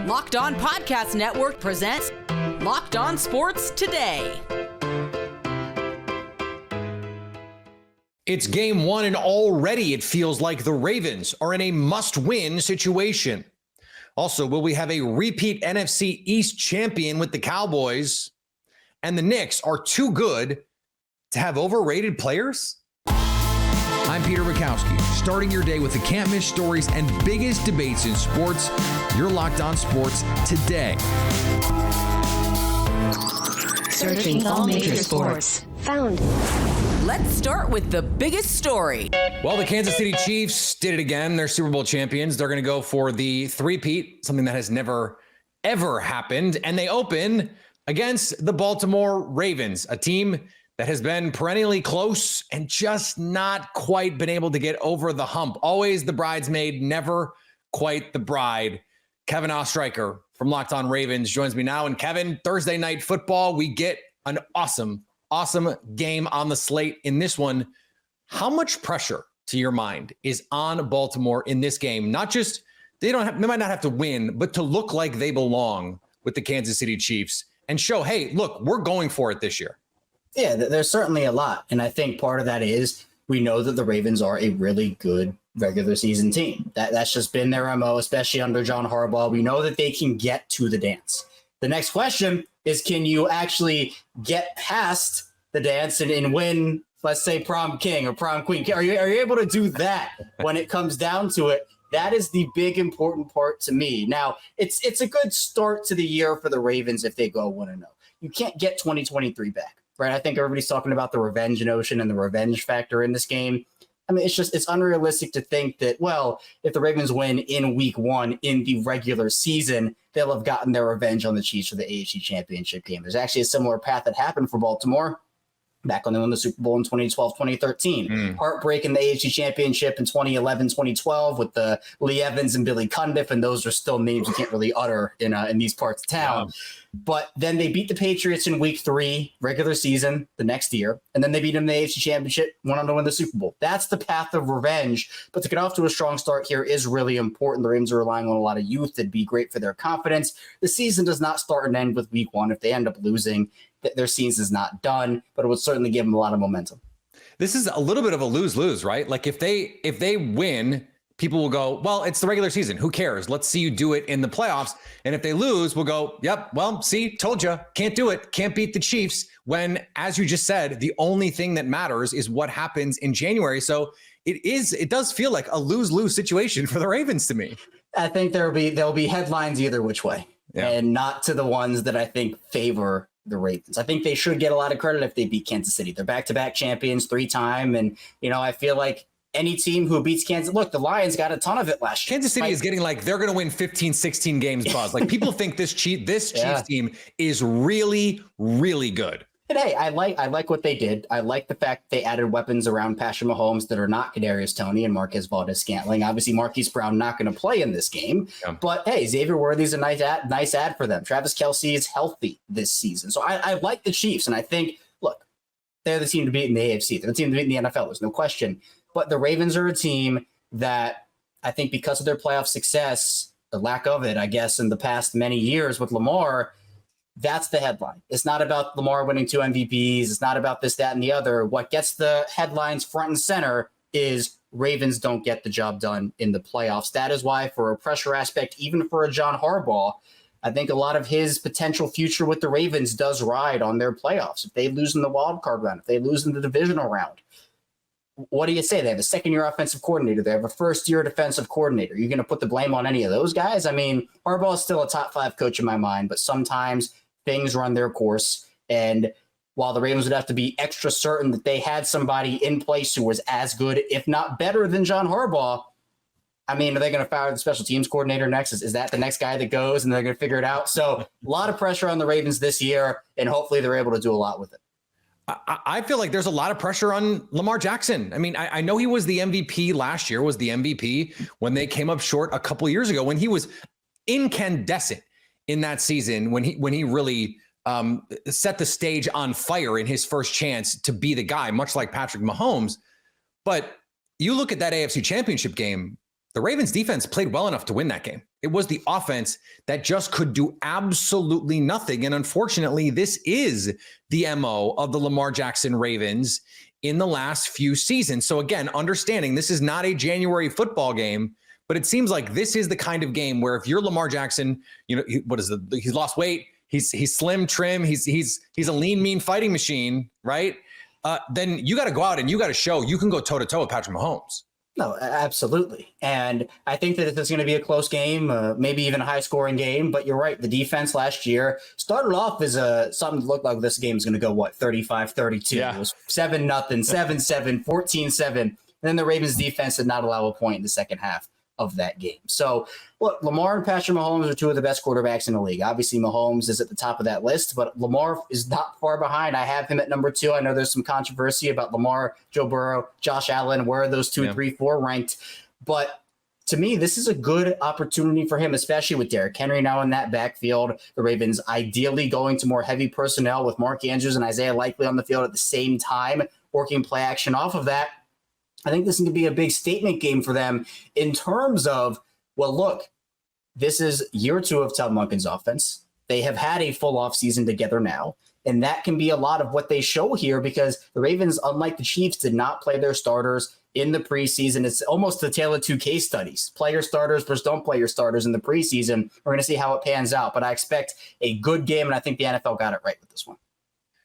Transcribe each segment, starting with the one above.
Locked On Podcast Network presents Locked On Sports Today. It's game one, and already it feels like the Ravens are in a must-win situation. Also, will we have a repeat NFC East champion with the Cowboys? And the Knicks are too good to have overrated players? I'm Peter Bukowski, starting your day with the can't-miss stories and biggest debates in sports. You're Locked On Sports Today. Searching all major sports. Found. Let's start with the biggest story. Well, the Kansas City Chiefs did it again. They're Super Bowl champions. They're going to go for the three-peat, something that has never, ever happened. And they open against the Baltimore Ravens, a team that has been perennially close and just not quite been able to get over the hump. Always the bridesmaid, never quite the bride. Kevin Ostreicher from Locked On Ravens joins me now. And Kevin, Thursday night football, we get an awesome game on the slate in this one. How much pressure, to your mind, is on Baltimore in this game? Not just, they might not have to win, but to look like they belong with the Kansas City Chiefs and show, hey, look, we're going for it this year. Yeah, there's certainly a lot. And I think part of that is we know that the Ravens are a really good regular season team. That's just been their MO, especially under John Harbaugh. We know that they can get to the dance. The next question is, can you actually get past the dance and win, let's say, prom king or prom queen? Are you able to do that when it comes down to it? That is the big important part to me. Now, it's a good start to the year for the Ravens if they go 1-0. You can't get 2023 back. Right, I think everybody's talking about the revenge notion and the revenge factor in this game. I mean, it's unrealistic to think that, well, if the Ravens win in week one in the regular season, they'll have gotten their revenge on the Chiefs for the AFC Championship game. There's actually a similar path that happened for Baltimore back when they won the Super Bowl in 2012, 2013. Heartbreak in the AFC Championship in 2011, 2012 with the Lee Evans and Billy Cundiff, and those are still names you can't really utter in these parts of town. But then they beat the Patriots in week 3, regular season, the next year. And then they beat them in the AFC Championship, went on to win the Super Bowl. That's the path of revenge. But to get off to a strong start here is really important. The Ravens are relying on a lot of youth. That'd be great for their confidence. The season does not start and end with week 1. If they end up losing, their season is not done. But it would certainly give them a lot of momentum. This is a little bit of a lose-lose, right? Like if they win, people will go, well, it's the regular season. Who cares? Let's see you do it in the playoffs. And if they lose, we'll go, yep, well, see, told you, can't do it. Can't beat the Chiefs. When, as you just said, the only thing that matters is what happens in January. So it does feel like a lose-lose situation for the Ravens to me. I think there'll be headlines either which way, and not to the ones that I think favor the Ravens. I think they should get a lot of credit if they beat Kansas City. They're back-to-back champions 3-time. And, I feel like any team who beats Kansas, look, the Lions got a ton of it last year. Kansas City is getting like they're going to win 15, 16 games, Buzz. Like people think this Chiefs team is really, really good. And hey, I like what they did. I like the fact they added weapons around Patrick Mahomes that are not Kadarius Toney and Marquez Valdez-Scantling. Obviously, Marquise Brown not going to play in this game. Yeah. But hey, Xavier Worthy's a nice ad for them. Travis Kelce is healthy this season. So I like the Chiefs. And I think, look, they're the team to beat in the AFC. They're the team to beat in the NFL. There's no question. But the Ravens are a team that I think because of their playoff success, the lack of it, I guess, in the past many years with Lamar, that's the headline. It's not about Lamar winning 2 MVPs. It's not about this, that, and the other. What gets the headlines front and center is Ravens don't get the job done in the playoffs. That is why, for a pressure aspect, even for a John Harbaugh, I think a lot of his potential future with the Ravens does ride on their playoffs. If they lose in the wild card round, if they lose in the divisional round, what do you say? They have a second-year offensive coordinator. They have a first-year defensive coordinator. You're going to put the blame on any of those guys? I mean, Harbaugh is still a top-5 coach in my mind, but sometimes things run their course. And while the Ravens would have to be extra certain that they had somebody in place who was as good, if not better than John Harbaugh, I mean, are they going to fire the special teams coordinator next? Is that the next guy that goes and they're going to figure it out? So a lot of pressure on the Ravens this year, and hopefully they're able to do a lot with it. I feel like there's a lot of pressure on Lamar Jackson. I mean, I know he was the MVP last year, was the MVP when they came up short a couple of years ago, when he was incandescent in that season, when he really set the stage on fire in his first chance to be the guy, much like Patrick Mahomes. But you look at that AFC Championship game, the Ravens defense played well enough to win that game. It was the offense that just could do absolutely nothing. And unfortunately, this is the MO of the Lamar Jackson Ravens in the last few seasons. So again, understanding this is not a January football game, but it seems like this is the kind of game where if you're Lamar Jackson, he's lost weight, he's slim, trim, he's a lean, mean fighting machine, right? Then you got to go out and you got to show you can go toe to toe with Patrick Mahomes. No, absolutely. And I think that this is going to be a close game, maybe even a high scoring game. But you're right. The defense last year started off as something that looked like this game is going to go, 35-32. Yeah. It was 7-0, 7-7, 14-7. And then the Ravens defense did not allow a point in the second half of that game. So, look, Lamar and Patrick Mahomes are two of the best quarterbacks in the league. Obviously, Mahomes is at the top of that list, but Lamar is not far behind. I have him at number 2. I know there's some controversy about Lamar, Joe Burrow, Josh Allen. Where are those 2, 3, 4 ranked? But to me, this is a good opportunity for him, especially with Derrick Henry now in that backfield. The Ravens ideally going to more heavy personnel with Mark Andrews and Isaiah Likely on the field at the same time, working play action off of that. I think this is going to be a big statement game for them in terms of, well, look, this is year 2 of Todd Monken's offense. They have had a full offseason together now, and that can be a lot of what they show here because the Ravens, unlike the Chiefs, did not play their starters in the preseason. It's almost the tale of 2 case studies. Play your starters versus don't play your starters in the preseason. We're going to see how it pans out, but I expect a good game, and I think the NFL got it right with this one.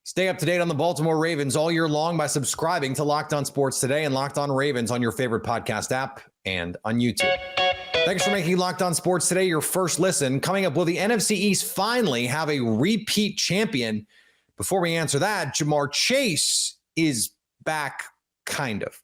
Stay up to date on the Baltimore Ravens all year long by subscribing to Locked On Sports Today and Locked On Ravens on your favorite podcast app and on YouTube. Thanks for making Locked On Sports Today your first listen. Coming up, will the NFC East finally have a repeat champion? Before we answer that, Jamar Chase is back, kind of.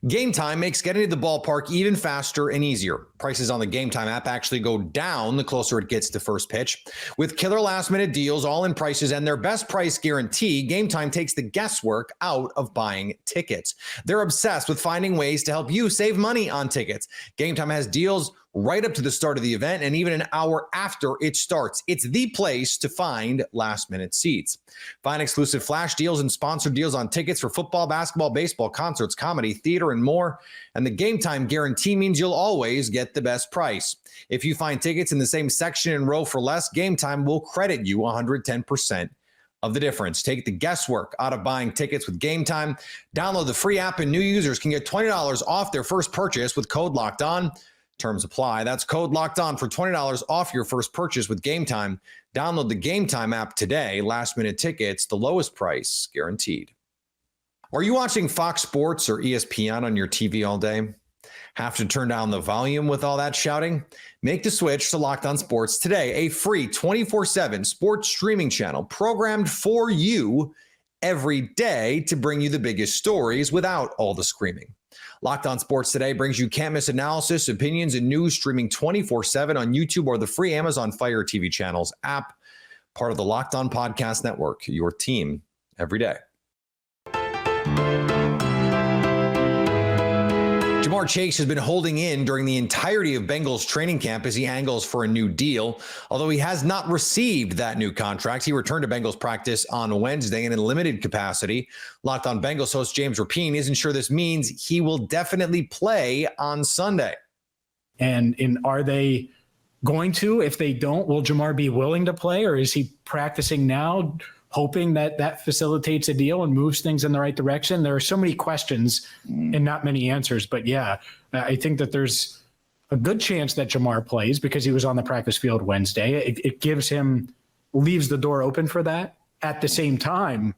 Game Time makes getting to the ballpark even faster and easier. Prices on the Game Time app actually go down the closer it gets to first pitch. With killer last-minute deals, all-in prices, and their best price guarantee, Game Time takes the guesswork out of buying tickets. They're obsessed with finding ways to help you save money on tickets. Game Time has deals right up to the start of the event and even an hour after it starts. It's the place to find last-minute seats. Find exclusive flash deals and sponsored deals on tickets for football, basketball, baseball, concerts, comedy, theater, and more. And the Game Time guarantee means you'll always get the best price. If you find tickets in the same section and row for less, Game Time will credit you 110% of the difference. Take the guesswork out of buying tickets with Game Time. Download the free app, and new users can get $20 off their first purchase with code Locked On. Terms apply. That's code Locked On for $20 off your first purchase with Game Time. Download the Game Time app today. Last minute tickets, the lowest price guaranteed. Are you watching Fox Sports or ESPN on your TV all day? Have to turn down the volume with all that shouting? Make the switch to Locked On Sports today, a free 24/7 sports streaming channel programmed for you every day to bring you the biggest stories without all the screaming. Locked On Sports Today brings you can't miss analysis, opinions, and news streaming 24/7 on YouTube or the free Amazon Fire TV channels app, part of the Locked On Podcast Network, your team every day. Jamar Chase has been holding in during the entirety of Bengals training camp as he angles for a new deal. Although he has not received that new contract, he returned to Bengals practice on Wednesday in a limited capacity. Locked On Bengals host James Rapine isn't sure this means he will definitely play on Sunday. And are they going to? If they don't, will Jamar be willing to play, or is he practicing now, hoping that facilitates a deal and moves things in the right direction? There are so many questions and not many answers. But yeah, I think that there's a good chance that Jamar plays because he was on the practice field Wednesday. It leaves the door open for that. At the same time,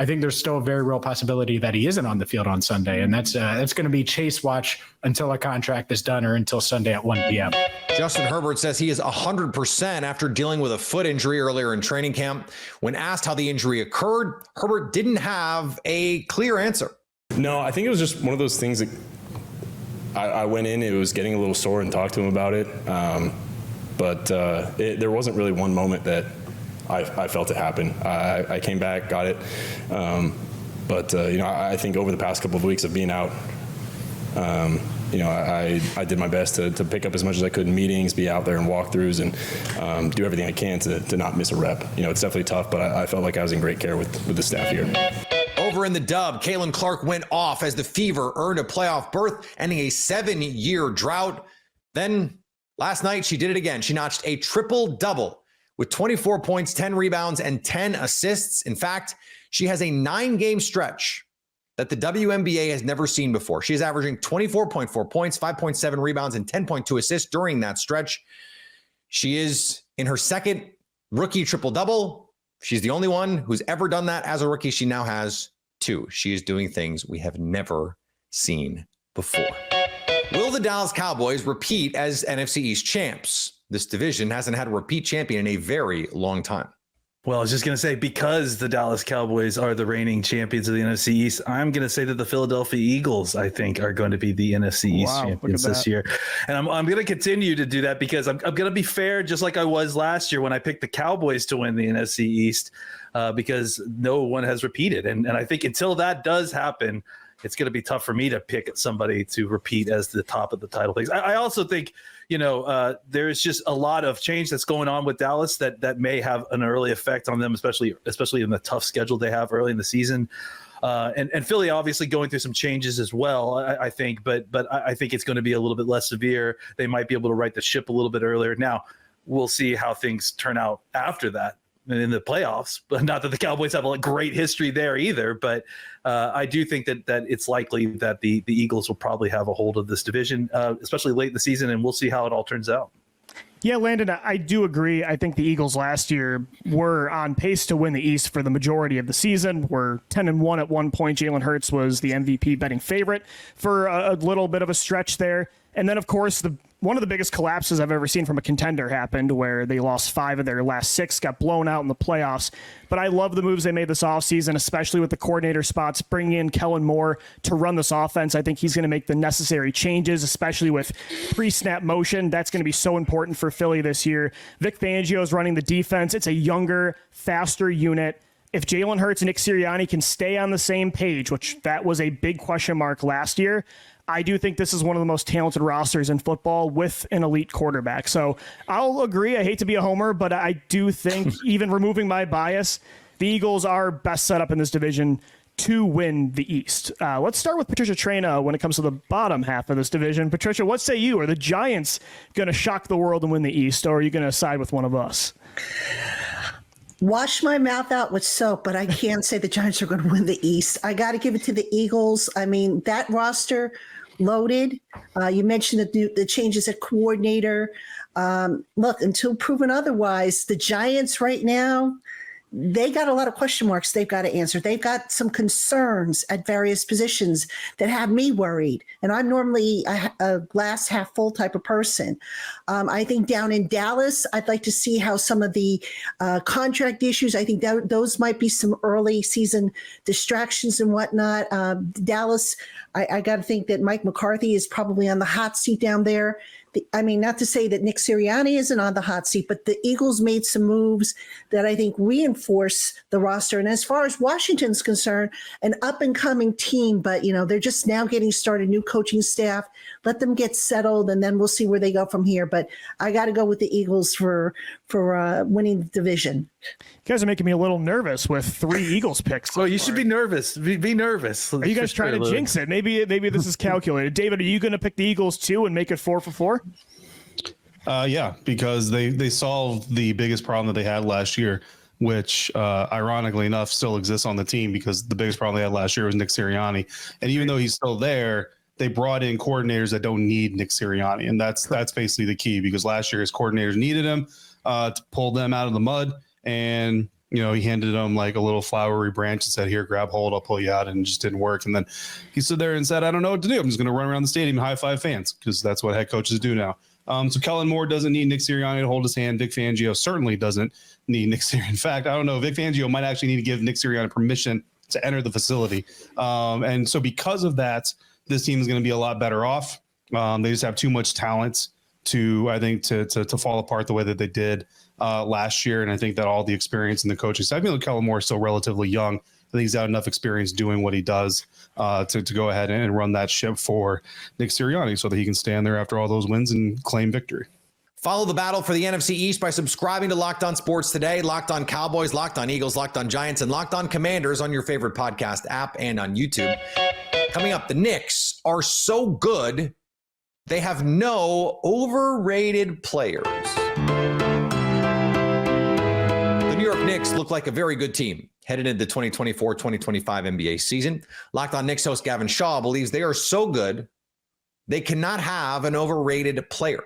I think there's still a very real possibility that he isn't on the field on Sunday. And that's going to be Chase watch until a contract is done or until Sunday at 1 p.m. Justin Herbert says he is 100% after dealing with a foot injury earlier in training camp. When asked how the injury occurred, Herbert didn't have a clear answer. No, I think it was just one of those things that I went in, it was getting a little sore and talked to him about it. But there wasn't really one moment that I felt it happen. I came back, got it. But I think over the past couple of weeks of being out, I did my best to pick up as much as I could in meetings, be out there in walkthroughs, and do everything I can to not miss a rep. It's definitely tough, but I felt like I was in great care with the staff here. Over in the dub, Caitlin Clark went off as the Fever earned a playoff berth, ending a 7-year drought. Then last night, she did it again. She notched a triple-double with 24 points, 10 rebounds, and 10 assists. In fact, she has a 9-game stretch that the WNBA has never seen before. She is averaging 24.4 points, 5.7 rebounds, and 10.2 assists during that stretch. She is in her second rookie triple-double. She's the only one who's ever done that as a rookie. She now has 2. She is doing things we have never seen before. Will the Dallas Cowboys repeat as NFC East champs? This division hasn't had a repeat champion in a very long time. Well, I was just going to say, because the Dallas Cowboys are the reigning champions of the NFC East, I'm going to say that the Philadelphia Eagles, I think, are going to be the NFC East champions this year. And I'm going to continue to do that because I'm going to be fair, just like I was last year when I picked the Cowboys to win the NFC East, because no one has repeated. And I think until that does happen, it's going to be tough for me to pick somebody to repeat as the top of the title things. I also think, there's just a lot of change that's going on with Dallas that may have an early effect on them, especially in the tough schedule they have early in the season. And Philly obviously going through some changes as well, I think, but I think it's going to be a little bit less severe. They might be able to right the ship a little bit earlier. Now, we'll see how things turn out after that in the playoffs, but not that the Cowboys have a great history there either. But I do think that it's likely that the Eagles will probably have a hold of this division, especially late in the season, and we'll see how it all turns out. Yeah, Landon, I do agree. I think the Eagles last year were on pace to win the East for the majority of the season. We're 10-1 at one point. Jalen Hurts was the MVP betting favorite for a little bit of a stretch there. And then, of course, one of the biggest collapses I've ever seen from a contender happened where they lost 5 of their last 6, got blown out in the playoffs. But I love the moves they made this offseason, especially with the coordinator spots, bringing in Kellen Moore to run this offense. I think he's going to make the necessary changes, especially with pre-snap motion. That's going to be so important for Philly this year. Vic Fangio is running the defense. It's a younger, faster unit. If Jalen Hurts and Nick Sirianni can stay on the same page, which that was a big question mark last year, I do think this is one of the most talented rosters in football with an elite quarterback. So I'll agree. I hate to be a homer, but I do think, even removing my bias, the Eagles are best set up in this division to win the East. Let's start with Patricia Traina when it comes to the bottom half of this division. Patricia, what say you? Are the Giants going to shock the world and win the East, or are you going to side with one of us? Wash my mouth out with soap, but I can't say the Giants are going to win the East. I got to give it to the Eagles. I mean, that roster loaded. You mentioned the changes at coordinator. Look, until proven otherwise, the Giants right now, they got a lot of question marks they've got to answer. They've got some concerns at various positions that have me worried. And I'm normally a glass half full type of person. I think down in Dallas, I'd like to see how some of the contract issues, I think those might be some early season distractions and whatnot. Dallas, I got to think that Mike McCarthy is probably on the hot seat down there. I mean, not to say that Nick Sirianni isn't on the hot seat, but the Eagles made some moves that I think reinforce the roster. And as far as Washington's concerned, an up-and-coming team, but, they're just now getting started, new coaching staff. Let them get settled, and then we'll see where they go from here. But I got to go with the Eagles for winning the division. You guys are making me a little nervous with 3 Eagles picks. Well, you should be nervous. Be nervous. Are you guys trying to jinx it? Maybe this is calculated. David, are you going to pick the Eagles too and make it 4 for 4? Yeah, because they solved the biggest problem that they had last year, which ironically enough still exists on the team, because the biggest problem they had last year was Nick Sirianni. And even though he's still there, they brought in coordinators that don't need Nick Sirianni. And that's basically the key, because last year his coordinators needed him to pull them out of the mud. And, he handed them like a little flowery branch and said, here, grab hold, I'll pull you out. And it just didn't work. And then he stood there and said, I don't know what to do. I'm just going to run around the stadium and high five fans, because that's what head coaches do now. So Kellen Moore doesn't need Nick Sirianni to hold his hand. Vic Fangio certainly doesn't need Nick Sirianni. In fact, I don't know. Vic Fangio might actually need to give Nick Sirianni permission to enter the facility. And so because of that, this team is going to be a lot better off. They just have too much talent to fall apart the way that they did last year. And I think that all the experience in the coaching staff, Kellen Moore is still relatively young. I think he's got enough experience doing what he does to go ahead and run that ship for Nick Sirianni so that he can stand there after all those wins and claim victory. Follow the battle for the NFC East by subscribing to Locked On Sports Today, Locked On Cowboys, Locked On Eagles, Locked On Giants, and Locked On Commanders on your favorite podcast app and on YouTube. Coming up, the Knicks are so good, they have no overrated players. The New York Knicks look like a very good team headed into the 2024-2025 NBA season. Locked On Knicks host Gavin Shaw believes they are so good, they cannot have an overrated player.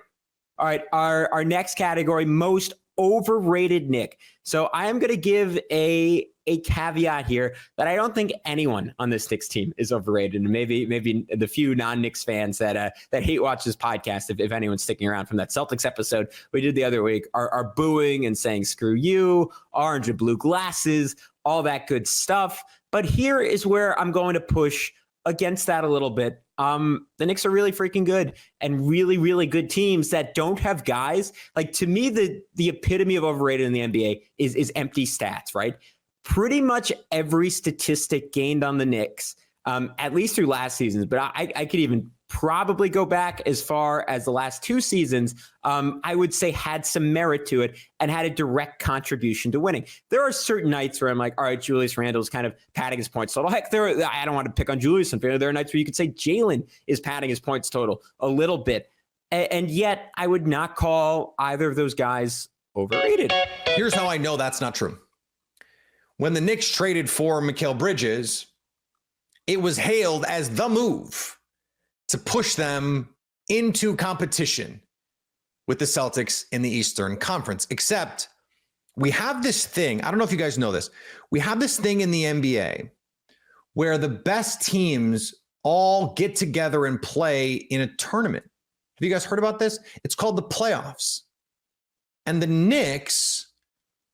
All right, our next category, most overrated Knick. So I am going to give a caveat here that I don't think anyone on this Knicks team is overrated. And maybe the few non-Knicks fans that hate watch this podcast, if anyone's sticking around from that Celtics episode we did the other week, are booing and saying, screw you, orange and blue glasses, all that good stuff. But here is where I'm going to push against that a little bit. The Knicks are really freaking good and really, really good teams that don't have guys. Like, to me, the epitome of overrated in the NBA is empty stats, right? Pretty much every statistic gained on the Knicks, at least through last season, but I could even probably go back as far as the last 2 seasons, I would say had some merit to it and had a direct contribution to winning. There are certain nights where I'm like, all right, Julius Randle's kind of padding his points total. Heck, I don't want to pick on Julius. There are nights where you could say Jalen is padding his points total a little bit. And yet I would not call either of those guys overrated. Here's how I know that's not true. When the Knicks traded for Mikal Bridges, it was hailed as the move to push them into competition with the Celtics in the Eastern Conference. Except we have this thing, I don't know if you guys know this, we have this thing in the NBA where the best teams all get together and play in a tournament. Have you guys heard about this? It's called the playoffs. And the Knicks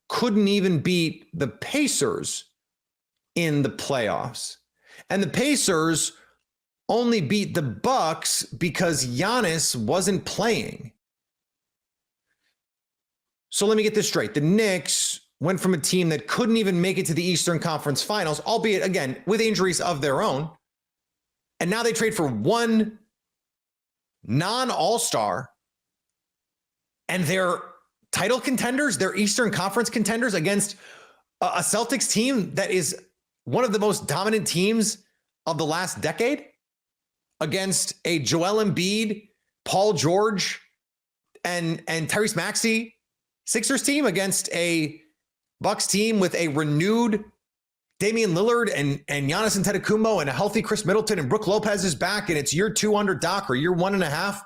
couldn't even beat the Pacers in the playoffs. And the Pacers only beat the Bucks because Giannis wasn't playing. So let me get this straight. The Knicks went from a team that couldn't even make it to the Eastern Conference Finals, albeit, again, with injuries of their own. And now they trade for one non-All-Star, and they're title contenders, they're Eastern Conference contenders against a Celtics team that is one of the most dominant teams of the last decade, against a Joel Embiid, Paul George, and Tyrese Maxey Sixers team, against a Bucks team with a renewed Damian Lillard and Giannis Antetokounmpo and a healthy Chris Middleton, and Brook Lopez is back, and it's year 2 under Doc or year 1.5.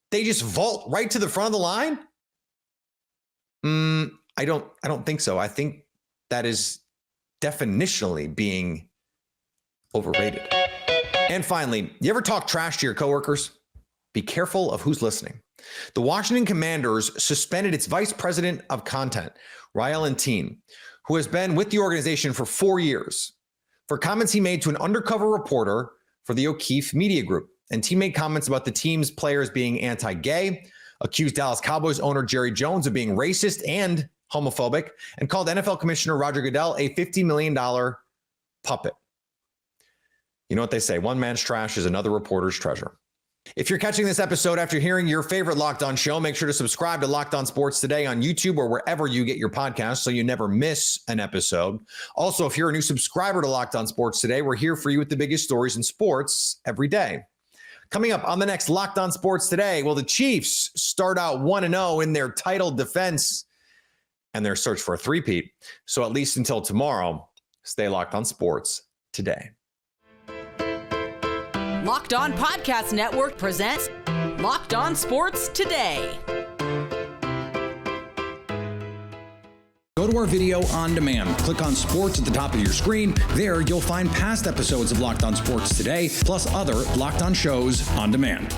They just vault right to the front of the line. I don't think so. I think that is definitionally being overrated. And finally, you ever talk trash to your coworkers? Be careful of who's listening. The Washington Commanders suspended its vice president of content, Rael Anteen, who has been with the organization for 4 years, for comments he made to an undercover reporter for the O'Keefe Media Group. And he made comments about the team's players being anti-gay, accused Dallas Cowboys owner Jerry Jones of being racist and homophobic, and called NFL Commissioner Roger Goodell a $50 million puppet. You know what they say, one man's trash is another reporter's treasure. If you're catching this episode after hearing your favorite Locked On show, make sure to subscribe to Locked On Sports Today on YouTube or wherever you get your podcasts so you never miss an episode. Also, if you're a new subscriber to Locked On Sports Today, we're here for you with the biggest stories in sports every day. Coming up on the next Locked On Sports Today, will the Chiefs start out 1-0 in their title defense and their search for a three-peat? So at least until tomorrow, stay locked on sports today. Locked On Podcast Network presents Locked On Sports Today. Go to our video on demand. Click on sports at the top of your screen. There, you'll find past episodes of Locked On Sports Today, plus other Locked On shows on demand.